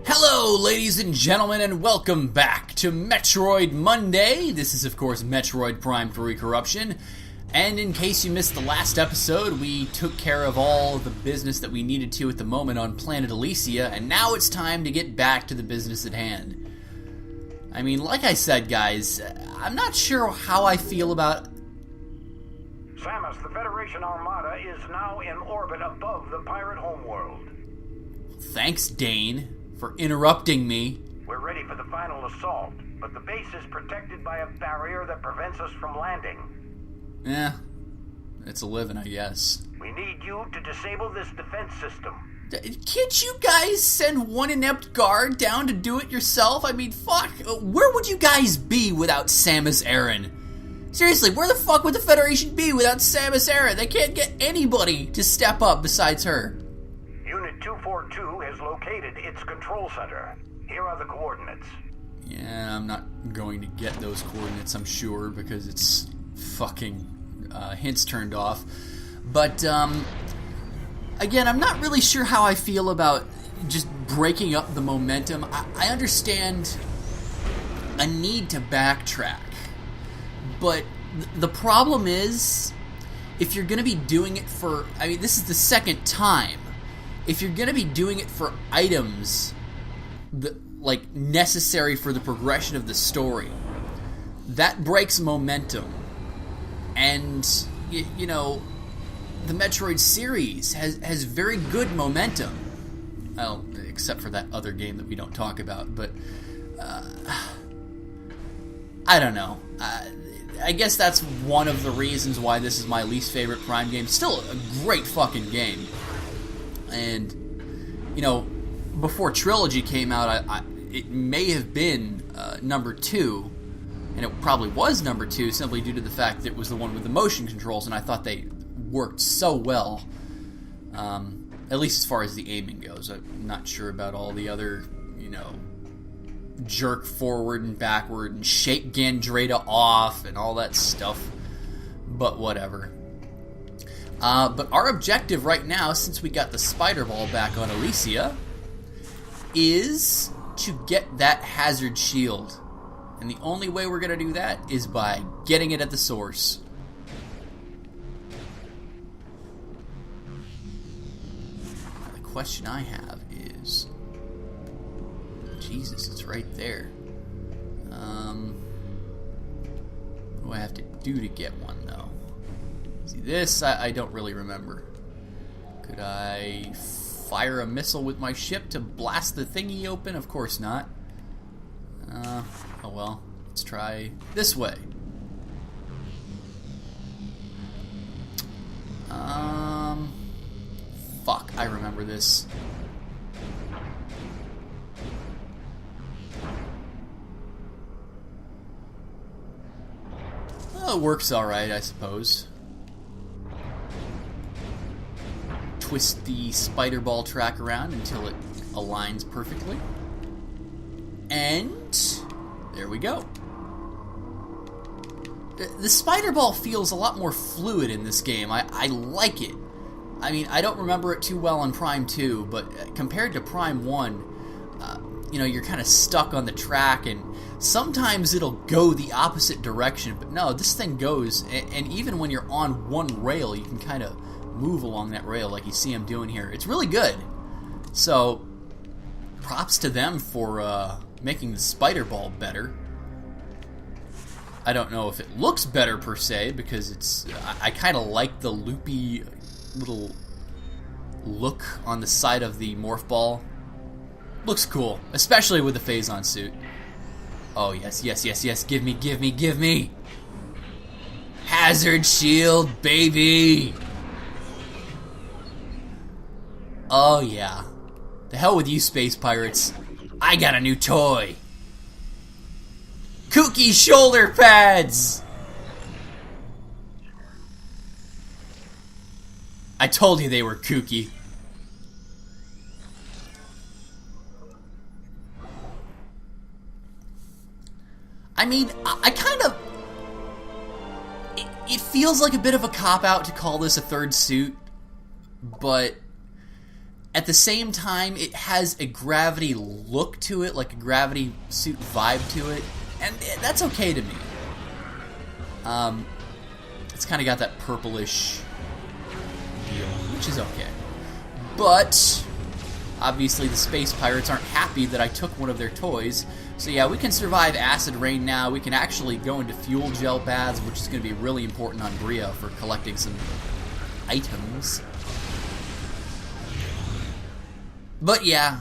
Hello, ladies and gentlemen, and welcome back to Metroid Monday. This is, of course, Metroid Prime 3 Corruption. And in case you missed the last episode, we took care of all the business that we needed to at the moment on Planet Elysia, and now it's time to get back to the business at hand. I mean, like I said, guys, I'm not sure how I feel about... Samus, the Federation Armada is now in orbit above the pirate homeworld. Thanks, Dane, for interrupting me. We're ready for the final assault, but the base is protected by a barrier that prevents us from landing. Eh, it's a living, I guess. We need you to disable this defense system. Can't you guys send one inept guard down to do it yourself? I mean, fuck, where would you guys be without Samus Aran? Seriously, where the fuck would the Federation be without Samus Aran? They can't get anybody to step up besides her. Unit 242 has located its control center. Here are the coordinates. Yeah, I'm not going to get those coordinates, I'm sure, because it's fucking hints turned off. But, again, I'm not really sure how I feel about just breaking up the momentum. I understand a need to backtrack. But the problem is, if you're going to be doing it for... I mean, this is the second time. If you're going to be doing it for items that, like, necessary for the progression of the story, that breaks momentum. And, you know, the Metroid series has very good momentum. Well, except for that other game that we don't talk about. But, I don't know. I guess that's one of the reasons why this is my least favorite Prime game. Still a great fucking game. And, you know, before Trilogy came out, it may have been number 2. And it probably was number 2 simply due to the fact that it was the one with the motion controls. And I thought they worked so well. At least as far as the aiming goes. I'm not sure about all the other, you know... jerk forward and backward and shake Gandrata off and all that stuff. But whatever. But our objective right now, since we got the Spider Ball back on Elysia, is to get that Hazard Shield. And the only way we're going to do that is by getting it at the source. Now, the question I have is... Jesus, it's right there. What do I have to do to get one, though? See, this, I don't really remember. Could I fire a missile with my ship to blast the thingy open? Of course not. Oh well. Let's try this way. Fuck, I remember this. Well, it works alright, I suppose. Twist the spider ball track around until it aligns perfectly. And there we go. The spider ball feels a lot more fluid in this game. I like it. I mean, I don't remember it too well on Prime 2, but compared to Prime 1, you know, you're kind of stuck on the track, and sometimes it'll go the opposite direction, but no, this thing goes, and even when you're on one rail, you can kind of move along that rail like you see I'm doing here. It's really good. So, props to them for making the spider ball better. I don't know if it looks better per se, because it's... I kind of like the loopy little look on the side of the morph ball. Looks cool, especially with the Phazon suit. Oh, yes, yes, yes, yes. Give me, give me, give me. Hazard shield, baby. Oh, yeah. The hell with you, space pirates. I got a new toy. Kooky shoulder pads. I told you they were kooky. I mean, I kind of... It feels like a bit of a cop-out to call this a third suit, but At the same time, it has a gravity look to it, like a gravity suit vibe to it, and that's okay to me. It's kind of got that purplish deal, which is okay. But obviously the space pirates aren't happy that I took one of their toys. So yeah, we can survive acid rain now. We can actually go into fuel gel baths, which is going to be really important on Bria for collecting some items. But yeah,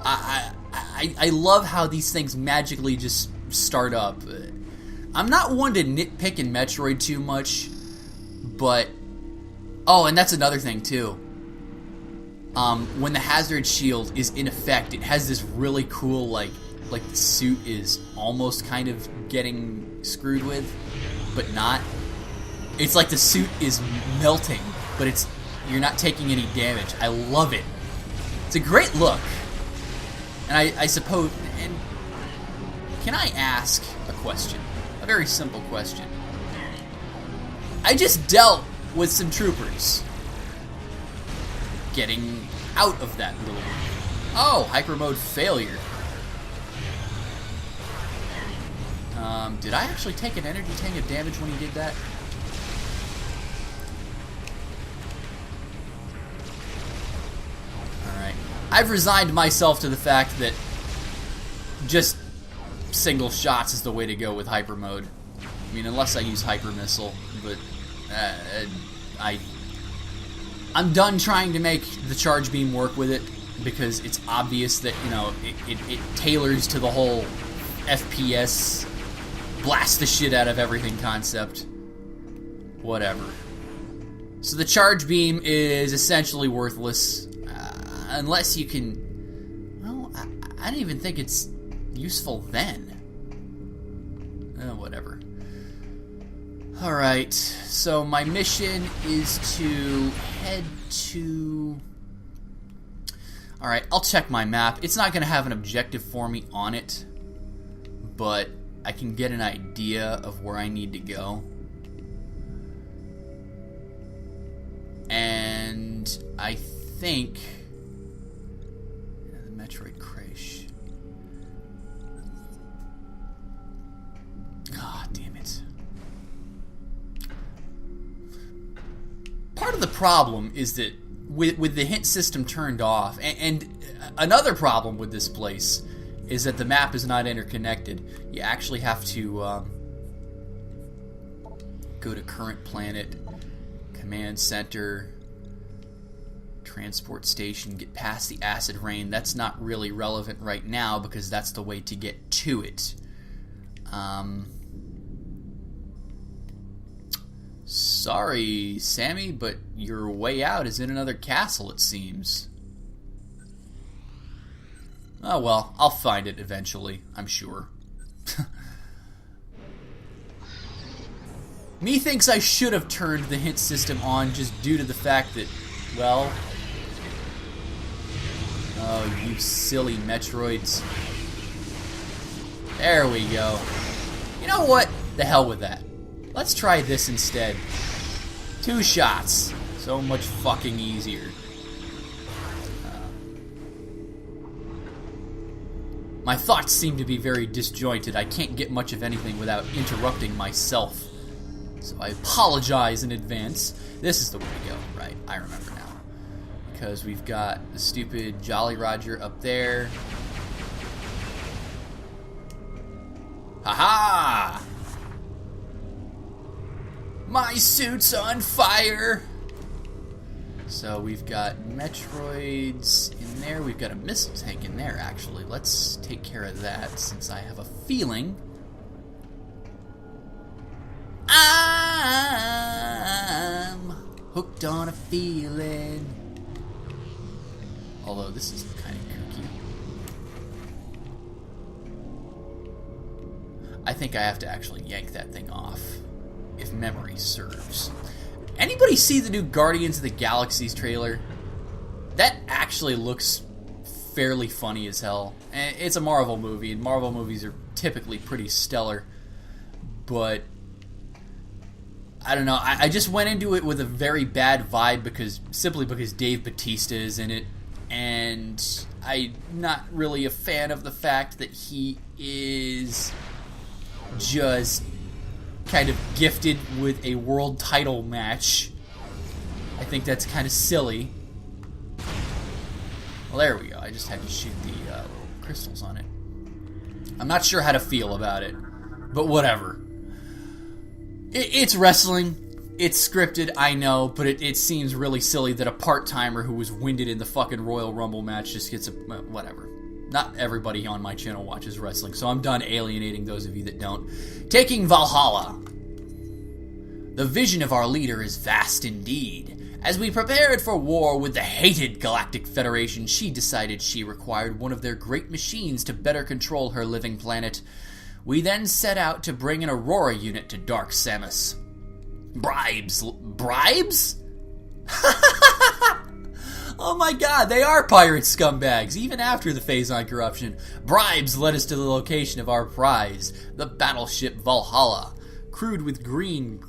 I love how these things magically just start up. I'm not one to nitpick in Metroid too much, but... Oh, and that's another thing, too. When the Hazardous shield is in effect, it has this really cool, like the suit is almost kind of getting screwed with, but not. It's like the suit is melting, but you're not taking any damage. I love it. It's a great look. And I suppose... And can I ask a question? A very simple question. I just dealt with some troopers getting out of that little... Oh, hyper mode failure. Did I actually take an energy tank of damage when he did that? Alright. I've resigned myself to the fact that just single shots is the way to go with hyper mode. I mean, unless I use hyper missile, but I'm done trying to make the charge beam work with it because it's obvious that, you know, it tailors to the whole FPS blast the shit out of everything concept. Whatever. So the charge beam is essentially worthless unless you can... Well, I don't even think it's useful then. Whatever. Alright, so my mission is to head to... Alright, I'll check my map. It's not going to have an objective for me on it, but I can get an idea of where I need to go. And I think... the Metroid crash. God damn it. Part of the problem is that with the hint system turned off, and another problem with this place is that the map is not interconnected. You actually have to go to current planet, command center, transport station, get past the acid rain. That's not really relevant right now because that's the way to get to it. Sorry, Sammy, but your way out is in another castle, it seems. Oh well, I'll find it eventually, I'm sure. Me thinks I should have turned the hint system on just due to the fact that, well... Oh, you silly Metroids. There we go. You know what? The hell with that. Let's try this instead. 2 shots. So much fucking easier. My thoughts seem to be very disjointed. I can't get much of anything without interrupting myself. So I apologize in advance. This is the way to go, right? I remember now. Because we've got the stupid Jolly Roger up there. Haha! My suit's on fire! So we've got Metroids in there. We've got a missile tank in there, actually. Let's take care of that, since I have a feeling... I'm hooked on a feeling. Although this is kind of kooky. I think I have to actually yank that thing off, if memory serves. Anybody see the new Guardians of the Galaxies trailer? That actually looks fairly funny as hell. It's a Marvel movie, and Marvel movies are typically pretty stellar. But I don't know. I just went into it with a very bad vibe simply because Dave Bautista is in it, and I'm not really a fan of the fact that he is just kind of gifted with a world title match. I think that's kind of silly. Well, there we go. I just had to shoot the little crystals on it. I'm not sure how to feel about it, but whatever. It's wrestling. It's scripted, I know, but it seems really silly that a part-timer who was winded in the fucking Royal Rumble match just gets a... whatever. Not everybody on my channel watches wrestling, so I'm done alienating those of you that don't. Taking Valhalla. The vision of our leader is vast indeed. As we prepared for war with the hated Galactic Federation, she decided she required one of their great machines to better control her living planet. We then set out to bring an Aurora unit to Dark Samus. Bribes? Oh my god, they are pirate scumbags, even after the Phazon corruption. Bribes led us to the location of our prize, the battleship Valhalla, crewed with green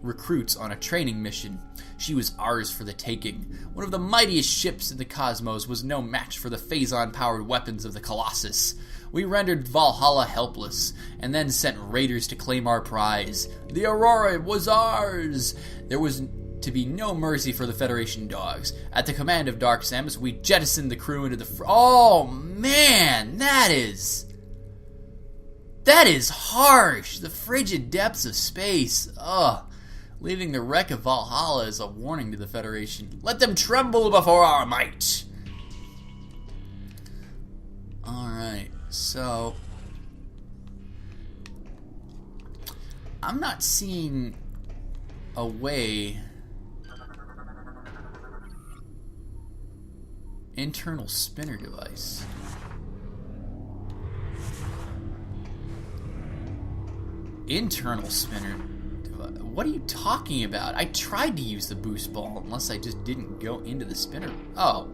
recruits on a training mission. She was ours for the taking. One of the mightiest ships in the cosmos was no match for the Phazon-powered weapons of the Colossus. We rendered Valhalla helpless, and then sent raiders to claim our prize. The Aurora was ours! There was to be no mercy for the Federation dogs. At the command of Dark Samus, we jettisoned the crew into the... oh, man! That is harsh! The frigid depths of space. Ugh. Leaving the wreck of Valhalla is a warning to the Federation. Let them tremble before our might! Alright, so... I'm not seeing a way... Internal spinner device. Internal spinner device? What are you talking about? I tried to use the boost ball, unless I just didn't go into the spinner. Oh.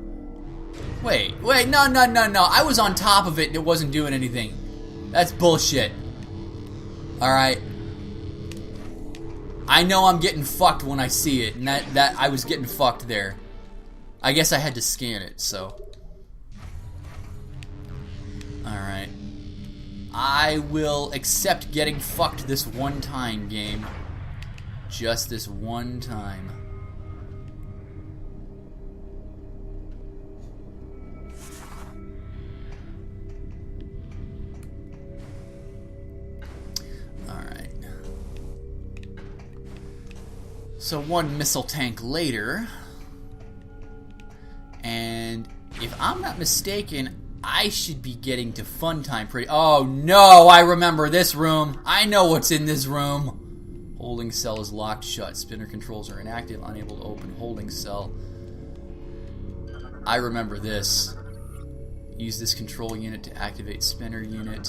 Wait, no. I was on top of it and it wasn't doing anything. That's bullshit. Alright. I know I'm getting fucked when I see it, and that I was getting fucked there. I guess I had to scan it, so. Alright. I will accept getting fucked this one time, game. Just this one time. Alright. So one missile tank later... And if I'm not mistaken, I should be getting to fun time pretty... oh no, I remember this room. I know what's in this room. Holding cell is locked shut. Spinner controls are inactive, unable to open holding cell. I remember this. Use this control unit to activate spinner unit.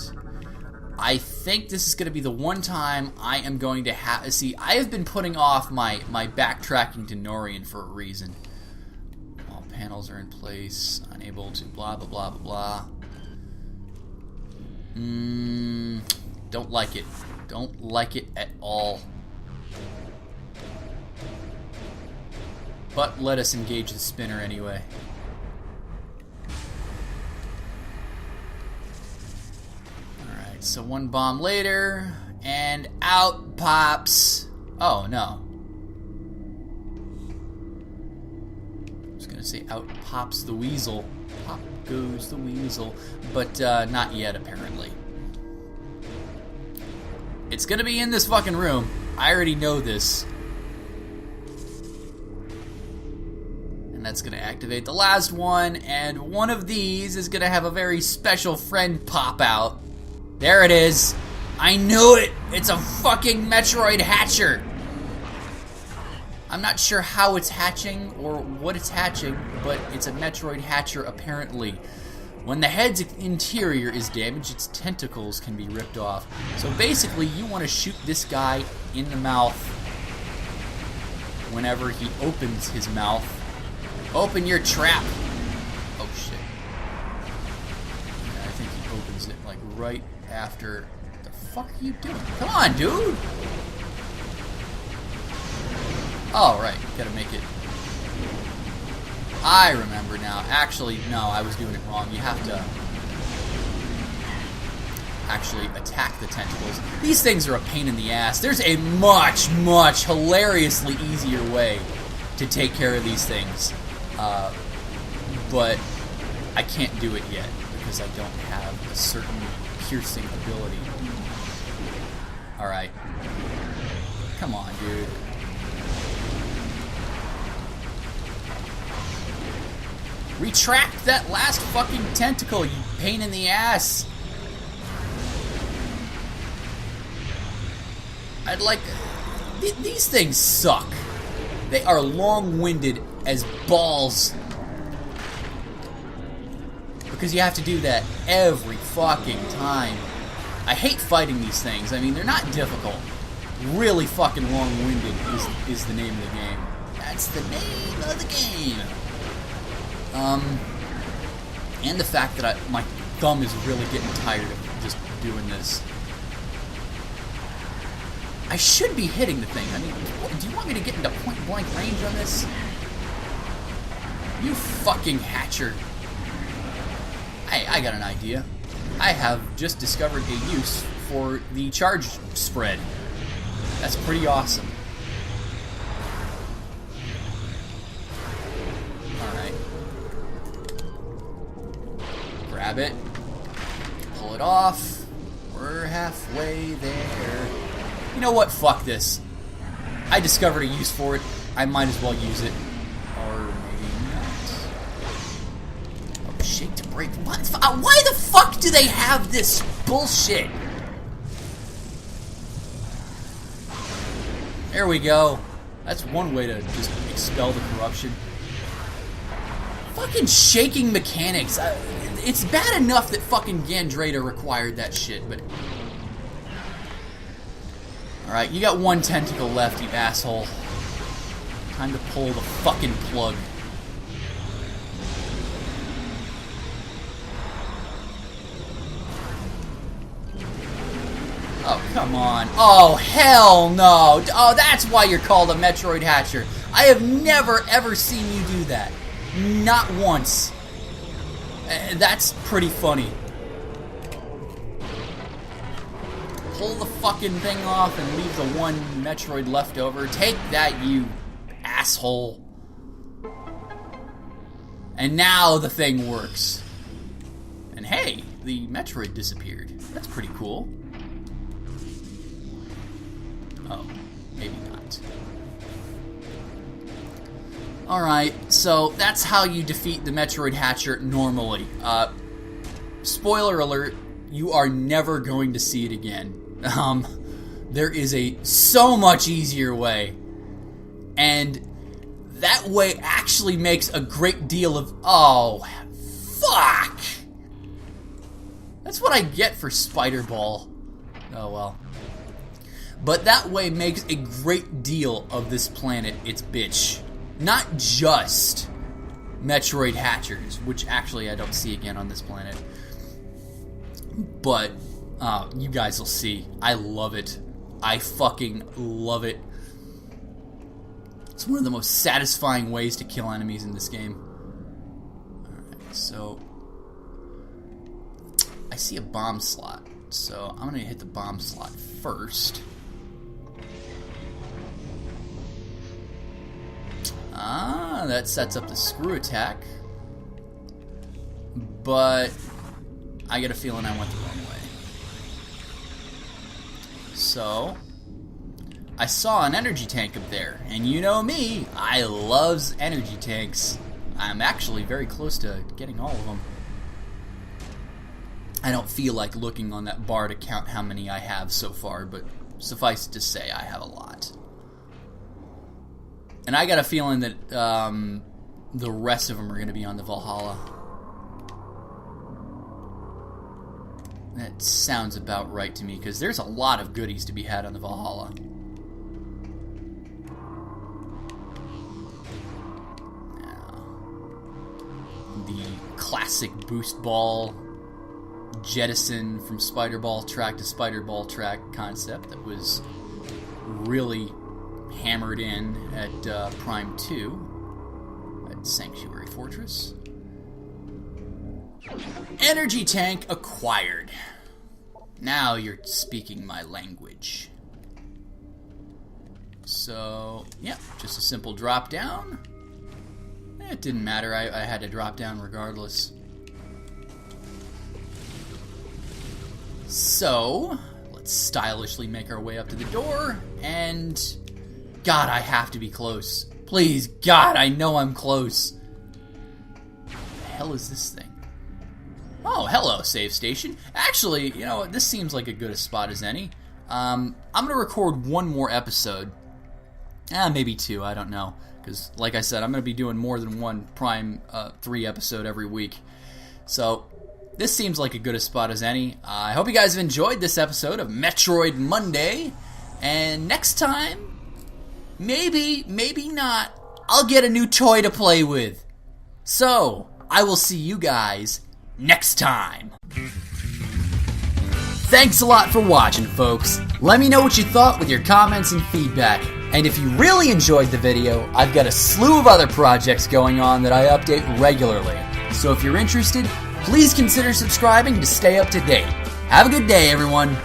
I think this is going to be the one time I am going to have... see, I have been putting off my backtracking to Norian for a reason. Panels are in place, unable to blah blah blah blah blah. Don't like it. Don't like it at all. But let us engage the spinner anyway. Alright, so one bomb later, and out pops... oh no. Say out pops the weasel. Pop goes the weasel. But not yet, apparently. It's gonna be in this fucking room. I already know this. And that's gonna activate the last one, and one of these is gonna have a very special friend pop out. There it is. I knew it! It's a fucking Metroid hatcher! I'm not sure how it's hatching or what it's hatching, but it's a Metroid hatcher apparently. When the head's interior is damaged, its tentacles can be ripped off. So basically, you want to shoot this guy in the mouth whenever he opens his mouth. Open your trap! Oh shit. Yeah, I think he opens it like right after... what the fuck are you doing? Come on, dude! Oh, right. Gotta make it... I remember now. Actually, no, I was doing it wrong. You have to actually attack the tentacles. These things are a pain in the ass. There's a much, much hilariously easier way to take care of these things. But I can't do it yet because I don't have a certain piercing ability. Alright. Come on, dude. Retract that last fucking tentacle, you pain in the ass. I'd like... These things suck. They are long-winded as balls. Because you have to do that every fucking time. I hate fighting these things. I mean, they're not difficult. Really fucking long-winded is the name of the game. That's the name of the game. And the fact that my thumb is really getting tired of just doing this. I should be hitting the thing. I mean, do you want me to get into point-blank range on this? You fucking hatcher. Hey, I got an idea. I have just discovered a use for the charge spread. That's pretty awesome. Alright. Grab it. Pull it off. We're halfway there. You know what? Fuck this. I discovered a use for it. I might as well use it. Or maybe not. Oh, shake to break. What? Why the fuck do they have this bullshit? There we go. That's one way to just expel the corruption. Fucking shaking mechanics. It's bad enough that fucking Gandrada required that shit, but... Alright, you got one tentacle left, you asshole. Time to pull the fucking plug. Oh, come on. Oh, hell no. Oh, that's why you're called a Metroid Hatcher. I have never, ever seen you do that. Not once. That's pretty funny. Pull the fucking thing off and leave the one Metroid left over. Take that, you asshole. And now the thing works. And hey, the Metroid disappeared. That's pretty cool. Oh, maybe not. Alright, so that's how you defeat the Metroid Hatcher normally. Spoiler alert, you are never going to see it again. There is a so much easier way. And that way actually makes a great deal of... Oh, fuck! That's what I get for Spider Ball. Oh, well. But that way makes a great deal of this planet its bitch. Not just Metroid Hatchers, which actually I don't see again on this planet. But you guys will see. I love it. I fucking love it. It's one of the most satisfying ways to kill enemies in this game. Alright, so I see a bomb slot. So I'm going to hit the bomb slot first. Ah, that sets up the screw attack. But I get a feeling I went the wrong way. So I saw an energy tank up there, and you know me, I loves energy tanks. I'm actually very close to getting all of them. I don't feel like looking on that bar to count how many I have so far, but suffice it to say, I have a lot. And I got a feeling that the rest of them are going to be on the Valhalla. That sounds about right to me, because there's a lot of goodies to be had on the Valhalla. Now, the classic boost ball jettison from Spider Ball track to Spider Ball track concept that was really hammered in at Prime 2, at Sanctuary Fortress. Energy tank acquired. Now you're speaking my language. So, yeah, just a simple drop down. It didn't matter, I had to drop down regardless. So, let's stylishly make our way up to the door, and... God, I have to be close. Please, God, I know I'm close. What the hell is this thing? Oh, hello, save station. Actually, you know what, this seems like as good a spot as any. I'm going to record one more episode. Maybe two, I don't know. Because, like I said, I'm going to be doing more than one Prime 3 episode every week. So, this seems like as good a spot as any. I hope you guys have enjoyed this episode of Metroid Monday. And next time, maybe not, I'll get a new toy to play with. So, I will see you guys next time. Thanks a lot for watching, folks. Let me know what you thought with your comments and feedback. And if you really enjoyed the video, I've got a slew of other projects going on that I update regularly. So if you're interested, please consider subscribing to stay up to date. Have a good day, everyone.